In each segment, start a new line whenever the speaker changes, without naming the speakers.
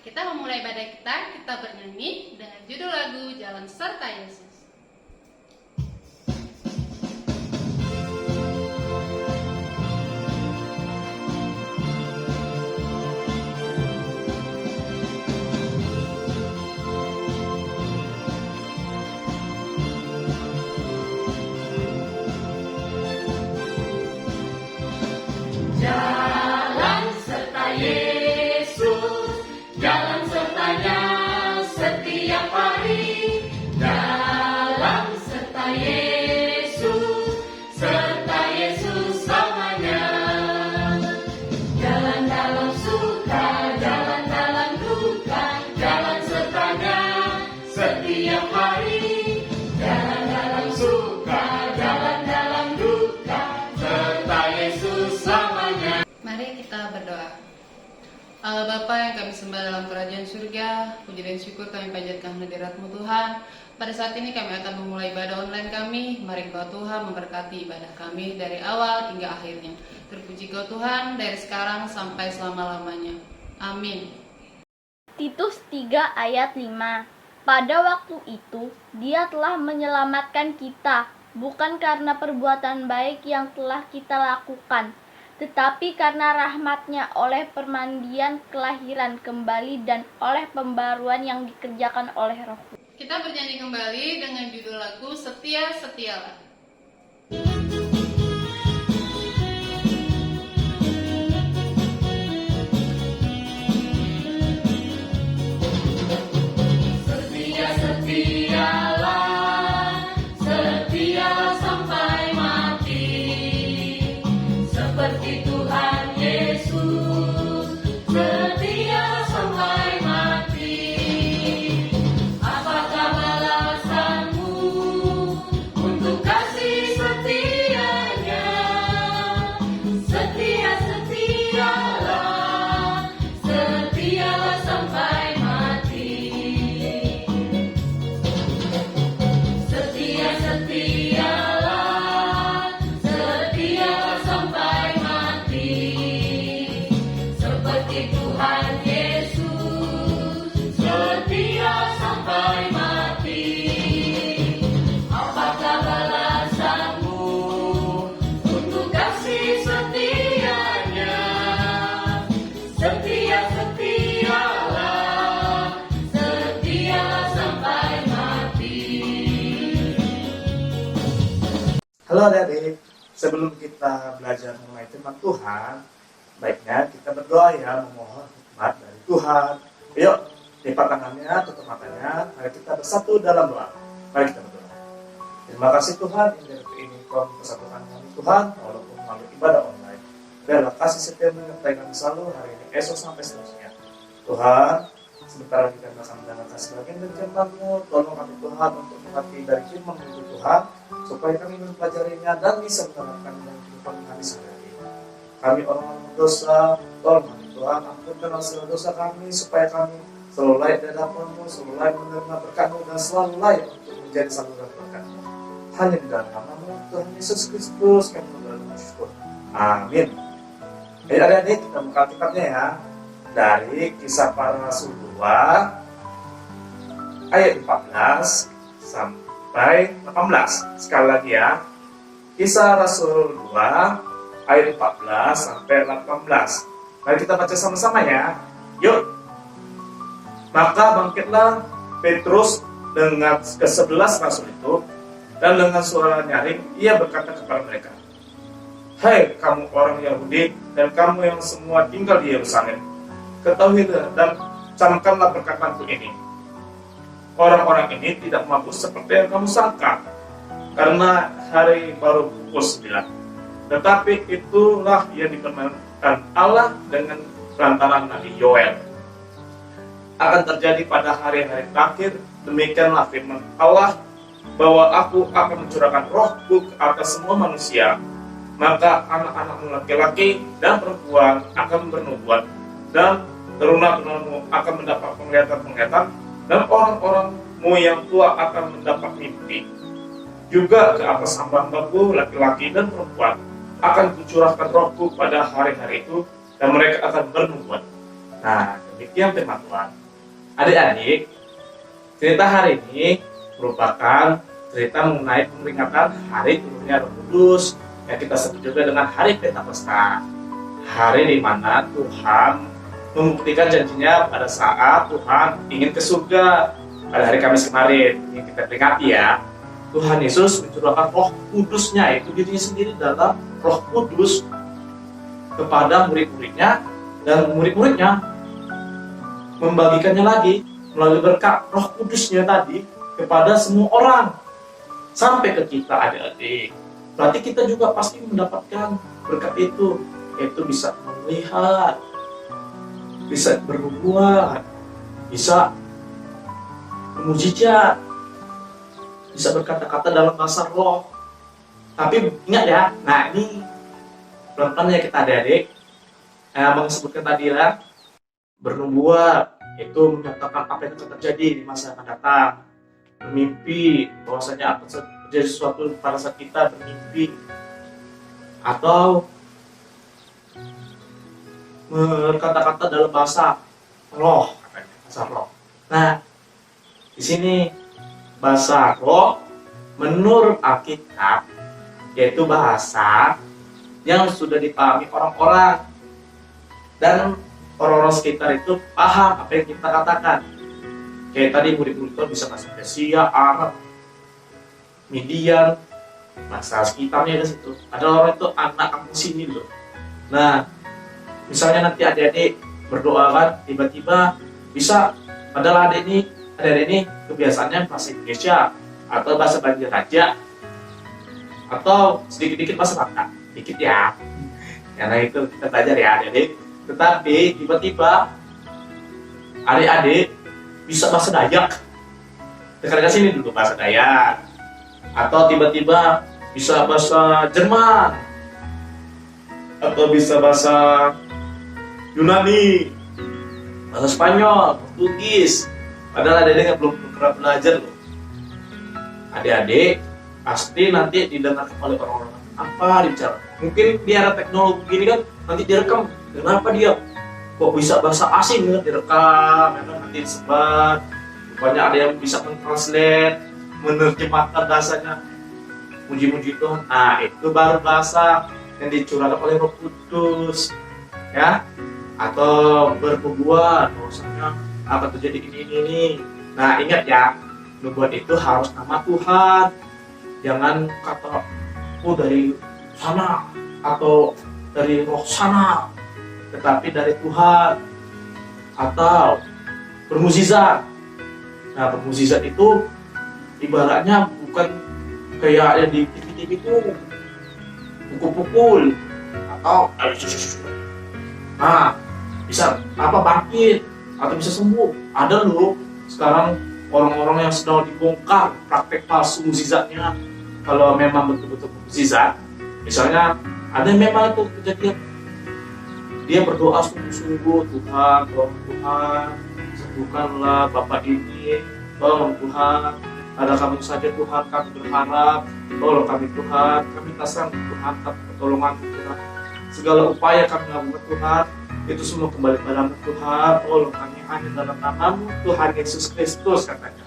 kita memulai ibadah kita bernyanyi dengan judul lagu Jalan Serta Yesus.
Jalan serta Yesus, jalan sertanya setiap hari. Jalan serta Yesus selamanya. Jalan dalam suka, jalan dalam duka, jalan sertanya setiap hari. Jalan dalam suka, jalan dalam duka, serta Yesus selamanya.
Mari kita berdoa. Allah Bapa yang kami sembah dalam kerajaan surga, puji dan syukur kami panjatkan hadirat-Mu Tuhan. Pada saat ini kami akan memulai ibadah online kami. Mari Kau Tuhan memberkati ibadah kami dari awal hingga akhirnya. Terpuji Kau Tuhan dari sekarang sampai selama-lamanya. Amin.
Titus 3 ayat 5. Pada waktu itu, Dia telah menyelamatkan kita, bukan karena perbuatan baik yang telah kita lakukan, tetapi karena rahmat-Nya oleh permandian kelahiran kembali dan oleh pembaruan yang dikerjakan oleh Roh.
Kita bernyanyi kembali dengan judul lagu Setia Setialah.
Setialah sampai mati, seperti Tuhan Yesus. Setialah sampai mati. Apakah balasanmu untuk kasih setianya? Setialah, setialah sampai mati. Setialah sampai mati, seperti Tuhan Yesus. Setia sampai mati. Apakah balasanmu untuk kasih setianya? Setialah sampai mati.
Halo adik-adik, sebelum kita belajar mengenai firman Tuhan, baiknya kita berdoa ya, memohon hikmat dari Tuhan. Yuk, lipat tangannya, tutup matanya, mari kita bersatu dalam doa. Mari kita berdoa. Terima kasih Tuhan, ini Kau persatukan kami Tuhan, walaupun melalui ibadah online. Biarlah kasih setia menyertai kami selalu hari ini, esok sampai seterusnya. Tuhan, sebentar lagi kami akan mendengarkan sebagian dari firman-Mu. Tolong kami Tuhan untuk mengerti dari firman itu Tuhan, supaya kami mempelajarinya dan bisa menerapkan dalam kehidupan kami sehari-hari. Kami orang berdosa, tolong kami Tuhan, ampunkan segala dosa kami, supaya kami selalu layak di hadapan-Mu, selalu layak menerima berkat-Mu, dan selalu layak untuk menjadi saluran berkat-Mu. Hanya di dalam nama-Mu, Tuhan Yesus Kristus, kami berdoa dan bersyukur. Amin. Jadi adik-adik, kita buka Alkitabnya ya. Dari Kisah Para Rasul 2 ayat 14 sampai 18. Sekali lagi ya, Kisah Rasul 2 ayat 14 sampai 18. Mari kita baca sama-sama ya. Yuk. Maka bangkitlah Petrus dengan ke-11 rasul itu, dan dengan suara nyaring ia berkata kepada mereka, "Hai kamu orang Yahudi dan kamu yang semua tinggal di Yerusalem, ketahuilah dan camkanlah perkataanku ini. Orang-orang ini tidak mampu seperti yang kamu sangka, karena hari baru pukul 9. Tetapi itulah yang difirmankan Allah dengan perantaraan Nabi Yoel. Akan terjadi pada hari-hari terakhir, demikianlah firman Allah, bahwa aku akan mencurahkan rohku ke atas semua manusia. Maka anak-anakmu laki-laki dan perempuan akan bernubuat, dan teruna-terunamu akan mendapat penglihatan-penglihatan, dan orang-orangmu yang tua akan mendapat mimpi. Juga ke atas hamba-hambaku laki-laki dan perempuan akan kucurahkan rohku pada hari-hari itu, dan mereka akan bernubuat." Nah, Demikian firman Tuhan. Adik-adik, cerita hari ini merupakan cerita mengenai peringatan hari turunnya Roh Kudus yang kita sebut juga dengan hari Pentakosta. Hari di mana Tuhan membuktikan janjinya pada saat Tuhan ingin ke surga pada hari Kamis kemarin yang kita peringati ya. Tuhan Yesus mencurahkan Roh Kudusnya, itu dirinya sendiri dalam Roh Kudus kepada murid-muridnya, dan murid-muridnya membagikannya lagi melalui berkat Roh Kudusnya tadi kepada semua orang sampai ke kita adik-adik. Berarti kita juga pasti mendapatkan berkat itu, yaitu bisa melihat, bisa bernubuat, bisa bermujizat, bisa berkata-kata dalam bahasa roh. Tapi ingat ya, nah ini pelan-pelan ya kita adik-adik. Abang sebutkan tadi lah, bernubuat itu menyatakan apa yang akan terjadi di masa yang akan datang. Bermimpi bahwasanya akan terjadi sesuatu pada saat kita bermimpi, atau berkata-kata dalam bahasa roh, katanya bahasa roh. Nah, di sini bahasa roh menurut Alkitab yaitu bahasa yang sudah dipahami orang-orang, dan orang-orang sekitar itu paham apa yang kita katakan. Kayak tadi murid-murid itu bisa bahasa Persia, Arab, Median, bahasa sekitarnya di situ. Ada orang itu anak kampung sini loh. Nah, misalnya nanti adik-adik berdoa kan, tiba-tiba bisa, padahal adik ini kebiasaannya bahasa Indonesia atau bahasa Banjar atau sedikit-sedikit bahasa Batak, dikit ya. Karena itu kita belajar ya adik-adik. Tetapi tiba-tiba adik-adik bisa bahasa Dayak. Dekat-dekat sini dulu bahasa Dayak. Atau tiba-tiba bisa bahasa Jerman. Atau bisa bahasa Yunani, bahasa Spanyol, Portugis. Padahal adik-adik belum pernah belajar loh. Adik-adik pasti nanti didengar oleh orang-orang apa dibicara. Mungkin di era teknologi ini kan nanti direkam. Kenapa dia kok bisa bahasa asing kan direkam, nanti disebar. Rupanya ada yang bisa mentranslate, menerjemahkan bahasanya. Muji-muji Tuhan. Nah, itu baru bahasa yang dicurahkan oleh Roh Kudus, ya. Atau bernubuat, bahwasanya akan terjadi ini. Nah, ingat ya, nubuat itu harus nama Tuhan. Jangan kata, oh dari sana atau dari roh sana, tetapi dari Tuhan. Atau bermukjizat. Nah, bermukjizat itu ibaratnya bukan kayak yang di TV itu pukul-pukul atau nah bisa apa bangkit atau bisa sembuh. Ada loh sekarang orang-orang yang sedang dibongkar praktek palsu mukjizatnya. Kalau memang betul-betul mukjizat, misalnya ada yang memang itu kejadian, dia berdoa sungguh-sungguh, Tuhan, tolong Tuhan, sembuhkanlah Bapak ini, tolong Tuhan, ada kami saja Tuhan, kami berharap, tolong kami Tuhan, kami pasrah Tuhan, pertolongan Tuhan, segala upaya kami lakukan Tuhan, itu semua kembali padamu Tuhan, tolong kami hanya dalam namamu Tuhan Yesus Kristus, katanya.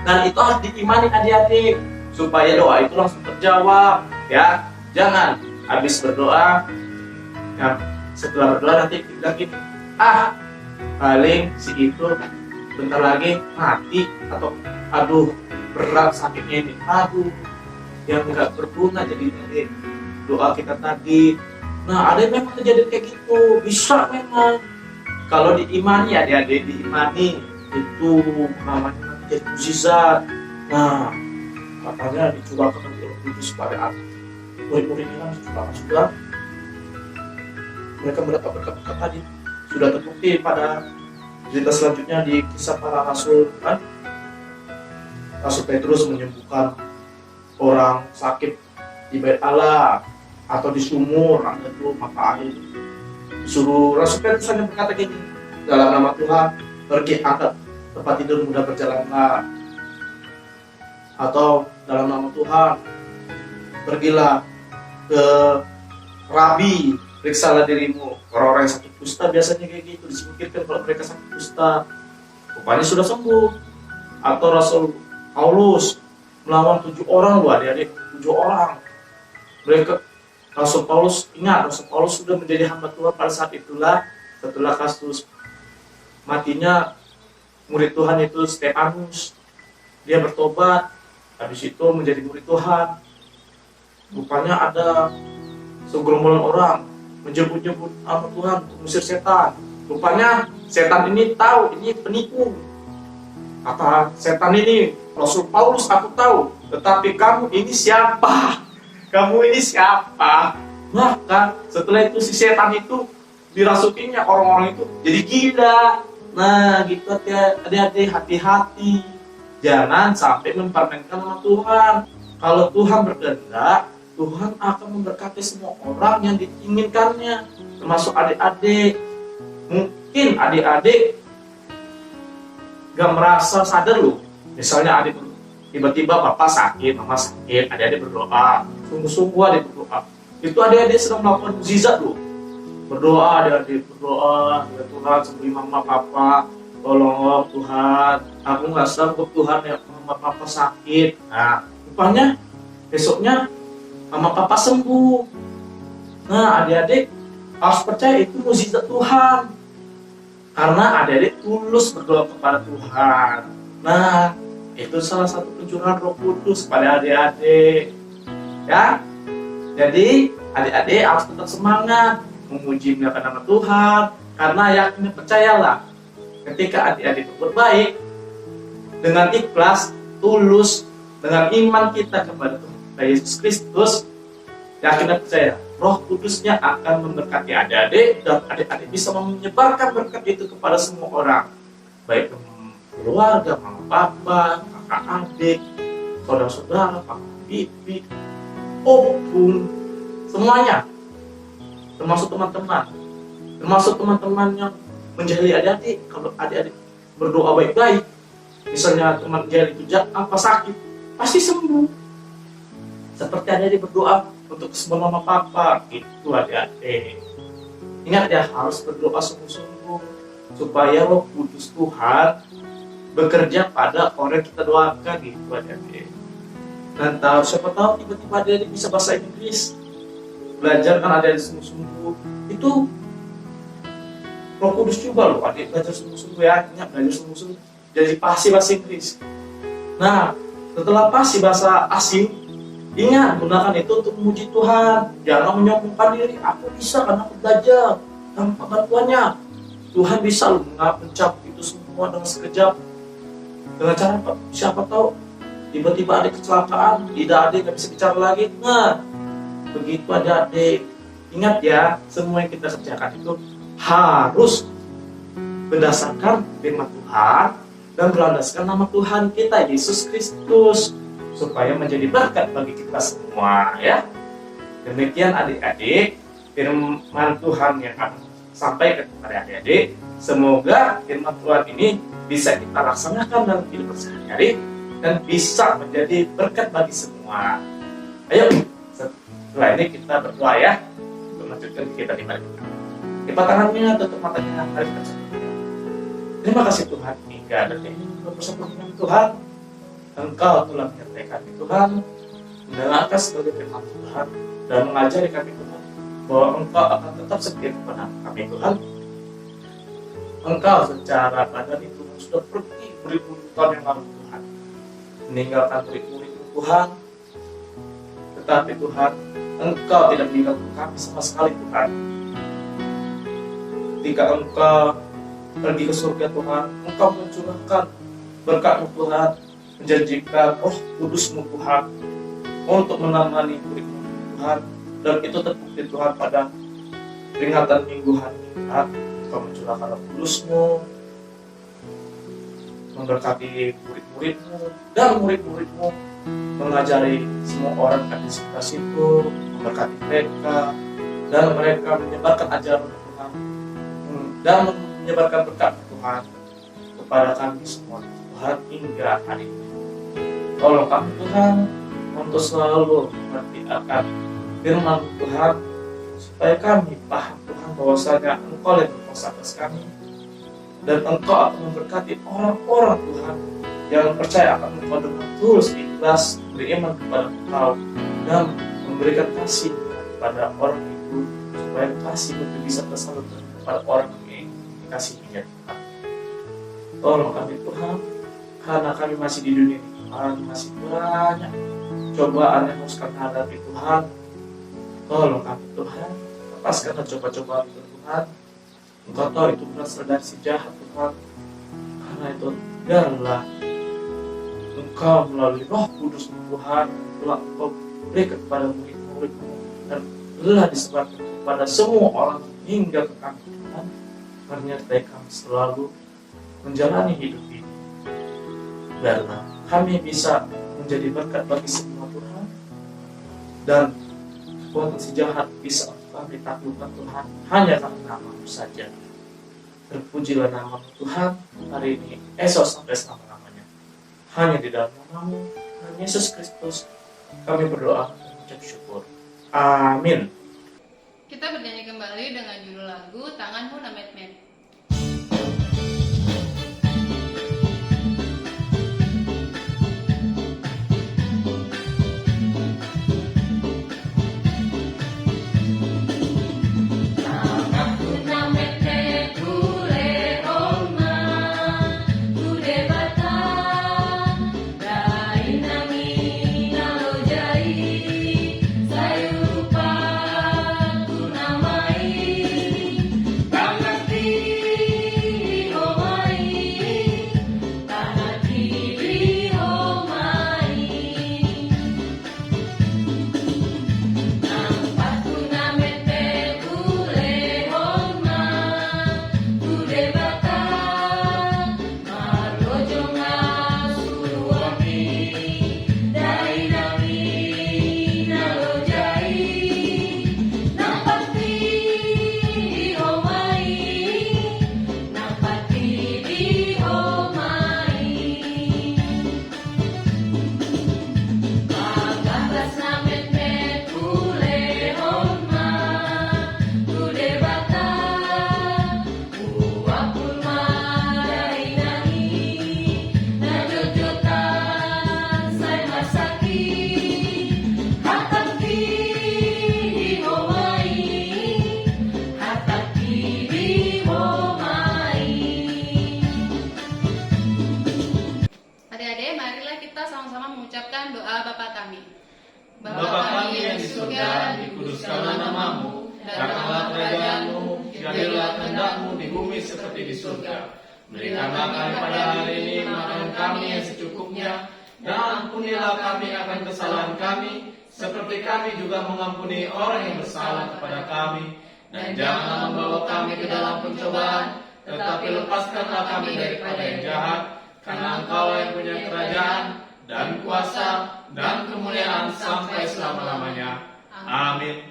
Dan itu harus diimani adik-adik, supaya doa itu langsung terjawab, ya. Jangan habis berdoa, ya, setelah berdoa nanti bilang gini, paling si itu bentar lagi mati, atau aduh berat sakitnya ini, aduh yang nggak berguna jadi doa kita tadi. Nah, ada yang memang kejadian kayak gitu, bisa memang kalau diimani, adik-adik diimani itu namanya jadi mukjizat. Nah, katanya dicurahkan oleh Roh Kudus pada murid-muridnya kan sudah mereka mendapat berkat-berkat tadi. Sudah terbukti pada cerita selanjutnya di Kisah Para Rasul kan, Rasul Petrus menyembuhkan orang sakit di Bait Allah atau di sumur, ada tuh mata air. Disuruh Rasul Petrus hanya berkata gini, dalam nama Tuhan pergi angkat tempat tidur mudah berjalanlah. Atau dalam nama Tuhan pergilah ke Rabi periksalah dirimu. Orang-orang yang sakit kusta biasanya kayak gitu, disingkirkan kalau mereka sakit kusta. Rupanya sudah sembuh. Atau Rasul Paulus melawan 7 orang loh adik-adik, 7 orang. Mereka Rasul Paulus, ingat Rasul Paulus sudah menjadi hamba Tuhan pada saat itulah, setelah kasus matinya murid Tuhan itu Stefanus. Dia bertobat, habis itu menjadi murid Tuhan. Rupanya ada segerombolan orang menyebut-nyebut nama Tuhan, mengusir setan. Rupanya setan ini tahu ini penipu. Kata setan ini, Rasul Paulus aku tahu, tetapi kamu ini siapa? Kamu ini siapa? Maka setelah itu si setan itu dirasukinya orang-orang itu jadi gila. Nah gitu adik-adik, hati-hati. Jangan sampai mempermainkan nama Tuhan. Kalau Tuhan berkehendak, Tuhan akan memberkati semua orang yang diinginkannya, termasuk adik-adik. Mungkin adik-adik gak merasa sadar loh. Misalnya adik tiba-tiba bapak sakit, mama sakit, adik-adik berdoa, sungguh-sungguh adik berdoa. Itu adik-adik sedang melakukan mukjizat loh. Berdoa, adik-adik berdoa, ya Tuhan sembuhi mama papa, tolong Tuhan, aku nggak sanggup Tuhan ya mama papa sakit. Nah, rupanya besoknya mama papa sembuh. Nah, adik-adik harus percaya itu mukjizat Tuhan, karena adik-adik tulus berdoa kepada Tuhan. Nah, itu salah satu pencurahan Roh Kudus pada adik-adik. Ya, jadi adik-adik harus tetap semangat memuji nama Tuhan, karena yakin percayalah. Ketika adik-adik berbuat baik dengan ikhlas, tulus, dengan iman kita kepada Tuhan Yesus Kristus, yakin dan percaya Roh Kudusnya akan memberkati adik-adik, dan adik-adik bisa menyebarkan berkat itu kepada semua orang, baik keluarga, mama papa, kakak adik, saudara-saudara, kakak bibi, opung, semuanya, termasuk teman-teman yang menjahili adik-adik. Kalau adik-adik berdoa baik-baik, misalnya teman jahili itu apa sakit, pasti sembuh. Seperti adik-adik berdoa untuk semua mama papa, itu adik-adik. Ingat ya, harus berdoa sungguh-sungguh supaya Roh Kudus Tuhan bekerja pada orang yang kita doakan, gitu adik-adik. Dan tahu, siapa tahu tiba-tiba adik-adik bisa bahasa Inggris. Belajar kan adik-adik sungguh-sungguh. Itu Roh Kudus juga loh, adik belajar sungguh-sungguh ya, ingat belajar sungguh-sungguh. Jadi pasti bahasa Inggris. Nah, setelah pasti bahasa asing, ingat gunakan itu untuk memuji Tuhan. Jangan menyombongkan diri, aku bisa karena aku belajar. Tanpa bantuannya, Tuhan bisa loh mencapai itu semua dengan sekejap. Dengan cara apa? Siapa tahu tiba-tiba ada kecelakaan, tidak ada nggak bisa bicara lagi. Nah, begitu adik-adik. Ingat ya, semua yang kita kerjakan itu harus berdasarkan firman Tuhan dan berlandaskan nama Tuhan kita Yesus Kristus, supaya menjadi berkat bagi kita semua ya. Demikian adik-adik firman Tuhan yang akan sampaikan kepada adik-adik. Semoga firman Tuhan ini bisa kita laksanakan dalam hidup sehari-hari dan bisa menjadi berkat bagi semua. Ayo, setelah ini kita berdoa ya, untuk melanjutkan kita di mari kita. Lipat tangannya, tutup matanya, mari kita berdoa. Terima kasih Tuhan, hingga detik ini bersama Tuhan, Engkau telah menyertai kami Tuhan, mendengarkan sebagai firman Tuhan, dan mengajari kami Tuhan, bahwa Engkau akan tetap setia kepada kami Tuhan. Engkau secara badan itu sudah pergi beribu-ribu tahun yang lalu Tuhan, meninggalkan murid-murid Tuhan, tetapi Tuhan, Engkau tidak meninggalkan kami sama sekali Tuhan. Ketika Engkau pergi ke surga Tuhan, Engkau mencurahkan berkat-Mu Tuhan, menjanjikan Roh Kudus-Mu Tuhan untuk menemani murid-Mu Tuhan, dan itu terbukti Tuhan pada peringatan minggu hari Tuhan. Engkau mencurahkan Roh Kudus-Mu memberkati murid-murid-Mu, dan murid-murid-Mu mengajari semua orang di sekitar situ, memberkati mereka, dan mereka menyebarkan ajaran Tuhan dan menyebarkan berkat Tuhan kepada kami semua Tuhan hingga hari ini. Tolong kami Tuhan untuk selalu mengerti akan firman Tuhan supaya kami paham Tuhan bahwasanya Engkau yang berkuasa atas kami, dan Engkau akan memberkati orang-orang Tuhan yang percaya akan Engkau dengan tulus ikhlas beriman kepada Engkau dan memberikan kasih kepada orang itu, supaya kasih itu bisa tersalurkan kepada orang yang dikasihinya Tuhan. Tolong kami Tuhan, karena kami masih di dunia ini Tuhan, masih banyak cobaan yang harus kami hadapi Tuhan. Tolong kami Tuhan, lepaskanlah coba-cobaan itu Tuhan. Engkau tahu itu berasal dari si jahat Tuhan. Karena itu biarlah Engkau melalui Roh Kudus Tuhan telah Engkau berikan kepada murid-murid-Mu dan telah disebarkan kepada semua orang hingga ke kami Tuhan. Ternyata kami selalu menjalani hidup ini. Biarlah kami bisa menjadi berkat bagi semua Tuhan, dan kekuatan si jahat bisa kami taklukkan Tuhan hanya karena nama-Mu saja. Terpujilah nama Tuhan hari ini, esok sampai selama-lamanya. Hanya di dalam nama-Mu, Tuhan Yesus Kristus, kami berdoa dan mengucap syukur. Amin.
Kita bernyanyi kembali dengan judul lagu Tanganmu Namet-met. Mengucapkan doa Bapa kami.
Bapa kami yang di surga, dikuduskanlah nama-Mu, datanglah kerajaan-Mu, jadilah kehendak-Mu di bumi seperti di surga. Berikanlah kami pada hari ini makanan kami yang secukupnya, dan ampunilah kami akan kesalahan kami, seperti kami juga mengampuni orang yang bersalah kepada kami. Dan janganlah membawa kami ke dalam pencobaan, tetapi lepaskanlah kami daripada yang jahat, karena Engkau yang punya kerajaan, dan kuasa, dan kemuliaan sampai selama-lamanya. Amin.